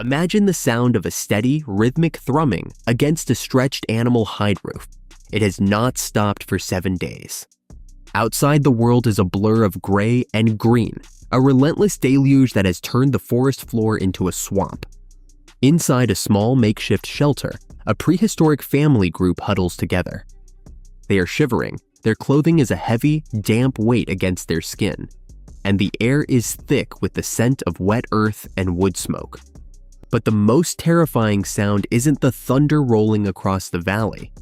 Imagine the sound of a steady, rhythmic thrumming against a stretched animal hide roof. It has not stopped for 7 days. Outside, the world is a blur of gray and green, a relentless deluge that has turned the forest floor into a swamp. Inside a small makeshift shelter, a prehistoric family group huddles together. They are shivering. Their clothing is a heavy, damp weight against their skin, and the air is thick with the scent of wet earth and wood smoke. But the most terrifying sound isn't the thunder rolling across the valley.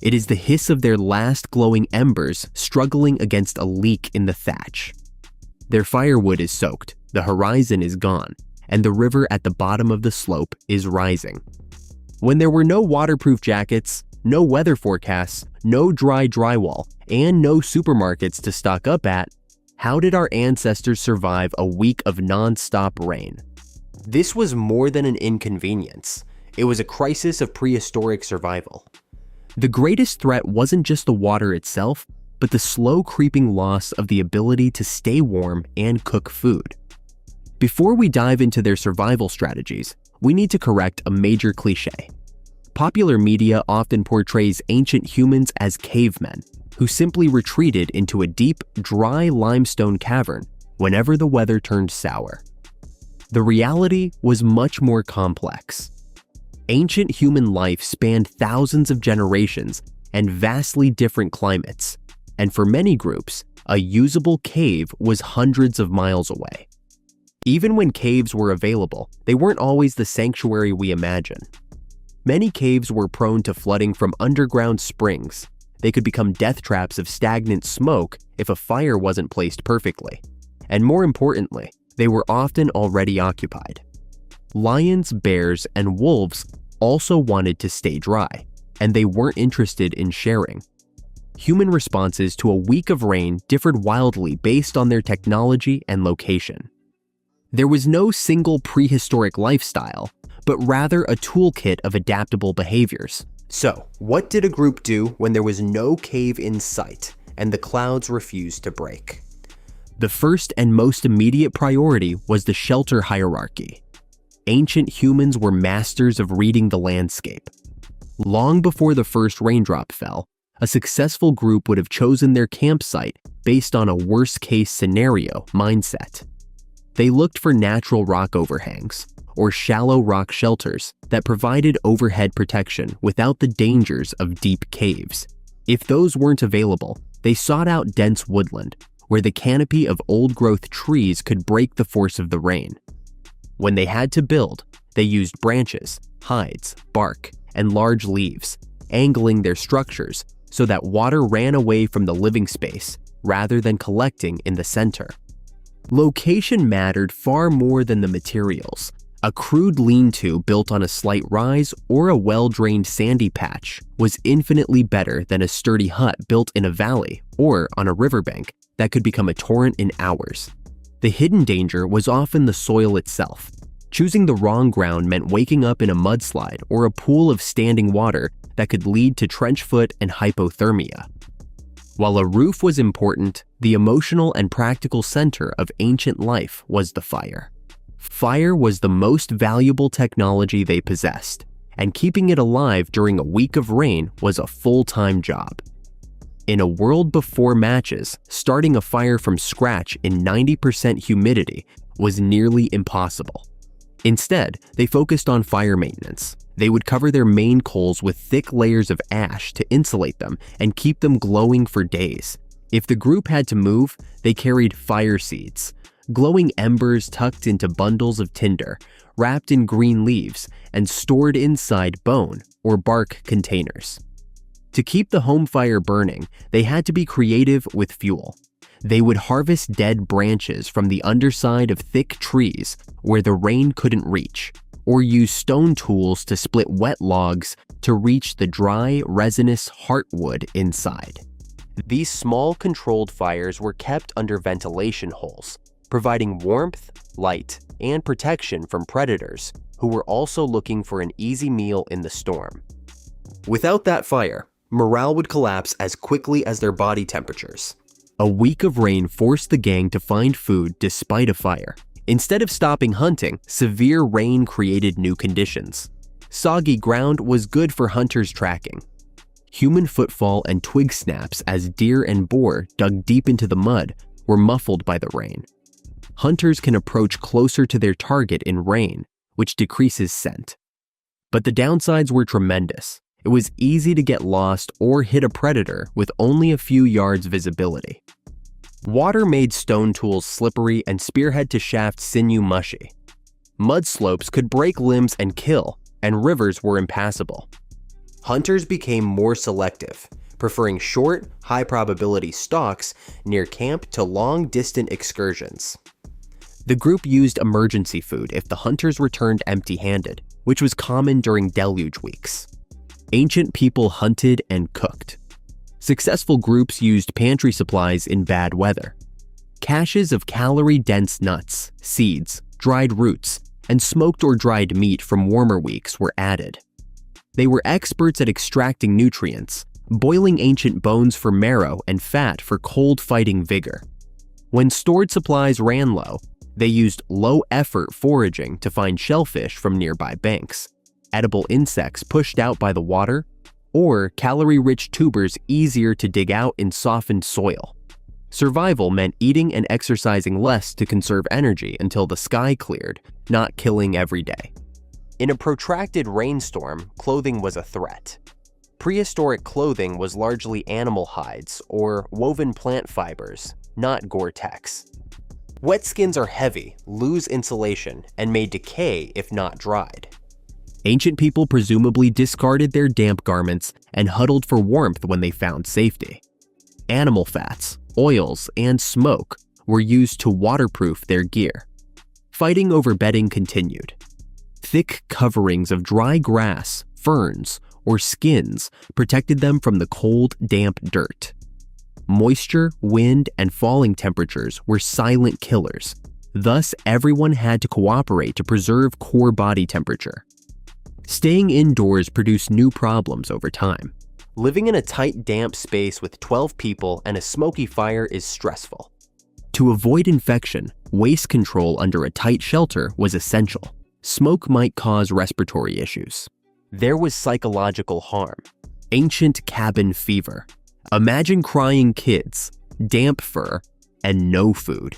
It is the hiss of their last glowing embers struggling against a leak in the thatch. Their firewood is soaked, the horizon is gone, and the river at the bottom of the slope is rising. When there were no waterproof jackets, no weather forecasts, no dry drywall, and no supermarkets to stock up at, how did our ancestors survive a week of non-stop rain? This was more than an inconvenience. It was a crisis of prehistoric survival. The greatest threat wasn't just the water itself, but the slow creeping loss of the ability to stay warm and cook food. Before we dive into their survival strategies, we need to correct a major cliché. Popular media often portrays ancient humans as cavemen, who simply retreated into a deep, dry limestone cavern whenever the weather turned sour. The reality was much more complex. Ancient human life spanned thousands of generations and vastly different climates, and for many groups, a usable cave was hundreds of miles away. Even when caves were available, they weren't always the sanctuary we imagine. Many caves were prone to flooding from underground springs. They could become death traps of stagnant smoke if a fire wasn't placed perfectly. And more importantly, they were often already occupied. Lions, bears, and wolves also wanted to stay dry, and they weren't interested in sharing. Human responses to a week of rain differed wildly based on their technology and location. There was no single prehistoric lifestyle, but rather a toolkit of adaptable behaviors. So, what did a group do when there was no cave in sight and the clouds refused to break? The first and most immediate priority was the shelter hierarchy. Ancient humans were masters of reading the landscape. Long before the first raindrop fell, a successful group would have chosen their campsite based on a worst-case scenario mindset. They looked for natural rock overhangs, or shallow rock shelters that provided overhead protection without the dangers of deep caves. If those weren't available, they sought out dense woodland, where the canopy of old-growth trees could break the force of the rain. When they had to build, they used branches, hides, bark, and large leaves, angling their structures so that water ran away from the living space rather than collecting in the center. Location mattered far more than the materials. A crude lean-to built on a slight rise or a well-drained sandy patch was infinitely better than a sturdy hut built in a valley or on a riverbank that could become a torrent in hours. The hidden danger was often the soil itself. Choosing the wrong ground meant waking up in a mudslide or a pool of standing water that could lead to trench foot and hypothermia. While a roof was important, the emotional and practical center of ancient life was the fire. Fire was the most valuable technology they possessed, and keeping it alive during a week of rain was a full-time job. In a world before matches, starting a fire from scratch in 90% humidity was nearly impossible. Instead, they focused on fire maintenance. They would cover their main coals with thick layers of ash to insulate them and keep them glowing for days. If the group had to move, they carried fire seeds, glowing embers tucked into bundles of tinder, wrapped in green leaves, and stored inside bone or bark containers. To keep the home fire burning, they had to be creative with fuel. They would harvest dead branches from the underside of thick trees where the rain couldn't reach, or use stone tools to split wet logs to reach the dry, resinous heartwood inside. These small, controlled fires were kept under ventilation holes, providing warmth, light, and protection from predators who were also looking for an easy meal in the storm. Without that fire, morale would collapse as quickly as their body temperatures. A week of rain forced the gang to find food despite a fire, Instead of stopping hunting, severe rain created new conditions. Soggy ground was good for hunters' tracking. Human footfall and twig snaps as deer and boar dug deep into the mud were muffled by the rain. Hunters can approach closer to their target in rain, which decreases scent. But the downsides were tremendous. It was easy to get lost or hit a predator with only a few yards visibility. Water made stone tools slippery and spearhead to shaft sinew mushy. Mud slopes could break limbs and kill, and rivers were impassable. Hunters became more selective, preferring short, high-probability stalks near camp to long-distant excursions. The group used emergency food if the hunters returned empty-handed, which was common during deluge weeks. Ancient people hunted and cooked. Successful groups used pantry supplies in bad weather. Caches of calorie-dense nuts, seeds, dried roots, and smoked or dried meat from warmer weeks were added. They were experts at extracting nutrients, boiling ancient bones for marrow and fat for cold-fighting vigor. When stored supplies ran low, they used low-effort foraging to find shellfish from nearby banks, edible insects pushed out by the water, or calorie-rich tubers easier to dig out in softened soil. Survival meant eating and exercising less to conserve energy until the sky cleared, not killing every day. In a protracted rainstorm, clothing was a threat. Prehistoric clothing was largely animal hides or woven plant fibers, not Gore-Tex. Wet skins are heavy, lose insulation, and may decay if not dried. Ancient people presumably discarded their damp garments and huddled for warmth when they found safety. Animal fats, oils, and smoke were used to waterproof their gear. Fighting over bedding continued. Thick coverings of dry grass, ferns, or skins protected them from the cold, damp dirt. Moisture, wind, and falling temperatures were silent killers. Thus, everyone had to cooperate to preserve core body temperature. Staying indoors produced new problems over time. Living in a tight, damp space with 12 people and a smoky fire is stressful. To avoid infection, waste control under a tight shelter was essential. Smoke might cause respiratory issues. There was psychological harm. Ancient cabin fever. Imagine crying kids, damp fur, and no food.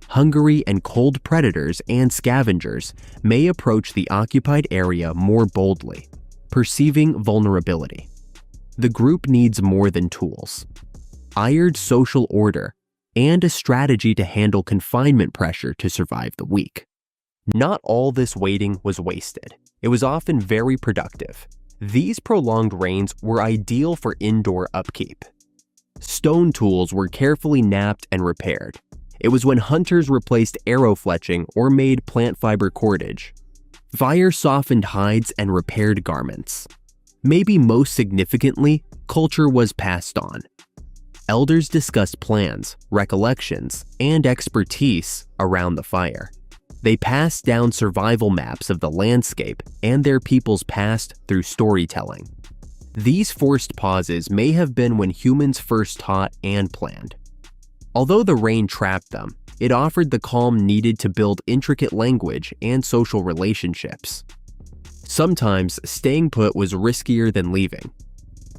Hungry and cold predators and scavengers may approach the occupied area more boldly, perceiving vulnerability. The group needs more than tools. Iron social order and a strategy to handle confinement pressure to survive the week. Not all this waiting was wasted. It was often very productive. These prolonged rains were ideal for indoor upkeep. Stone tools were carefully knapped and repaired. It was when hunters replaced arrow fletching or made plant fiber cordage. Fire softened hides and repaired garments. Maybe most significantly, culture was passed on. Elders discussed plans, recollections, and expertise around the fire. They passed down survival maps of the landscape and their people's past through storytelling. These forced pauses may have been when humans first taught and planned. Although the rain trapped them, it offered the calm needed to build intricate language and social relationships. Sometimes staying put was riskier than leaving.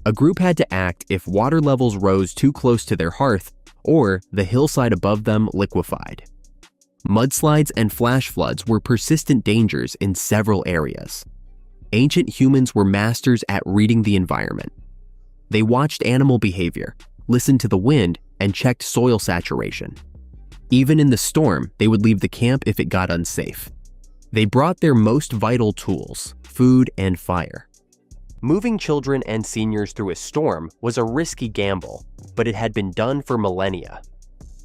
A group had to act if water levels rose too close to their hearth or the hillside above them liquefied. Mudslides and flash floods were persistent dangers in several areas. Ancient humans were masters at reading the environment. They watched animal behavior, listened to the wind, and checked soil saturation. Even in the storm, they would leave the camp if it got unsafe. They brought their most vital tools, food and fire. Moving children and seniors through a storm was a risky gamble, but it had been done for millennia.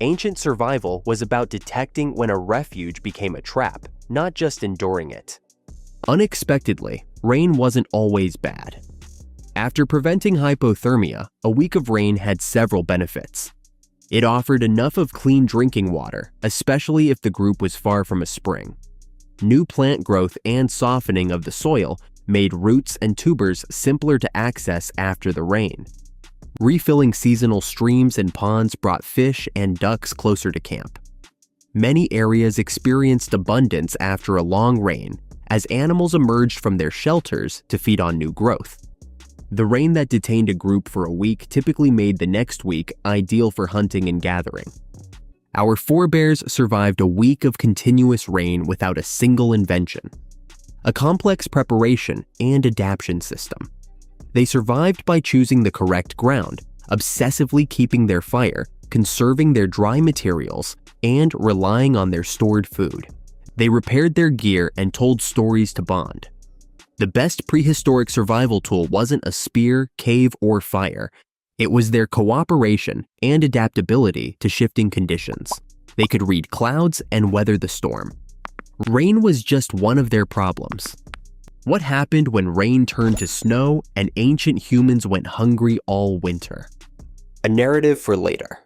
Ancient survival was about detecting when a refuge became a trap, not just enduring it. Unexpectedly, rain wasn't always bad. After preventing hypothermia, a week of rain had several benefits. It offered enough of clean drinking water, especially if the group was far from a spring. New plant growth and softening of the soil made roots and tubers simpler to access after the rain. Refilling seasonal streams and ponds brought fish and ducks closer to camp. Many areas experienced abundance after a long rain, as animals emerged from their shelters to feed on new growth. The rain that detained a group for a week typically made the next week ideal for hunting and gathering. Our forebears survived a week of continuous rain without a single invention, a complex preparation and adaptation system. They survived by choosing the correct ground, obsessively keeping their fire, conserving their dry materials, and relying on their stored food. They repaired their gear and told stories to bond. The best prehistoric survival tool wasn't a spear, cave, or fire. It was their cooperation and adaptability to shifting conditions. They could read clouds and weather the storm. Rain was just one of their problems. What happened when rain turned to snow and ancient humans went hungry all winter? A narrative for later.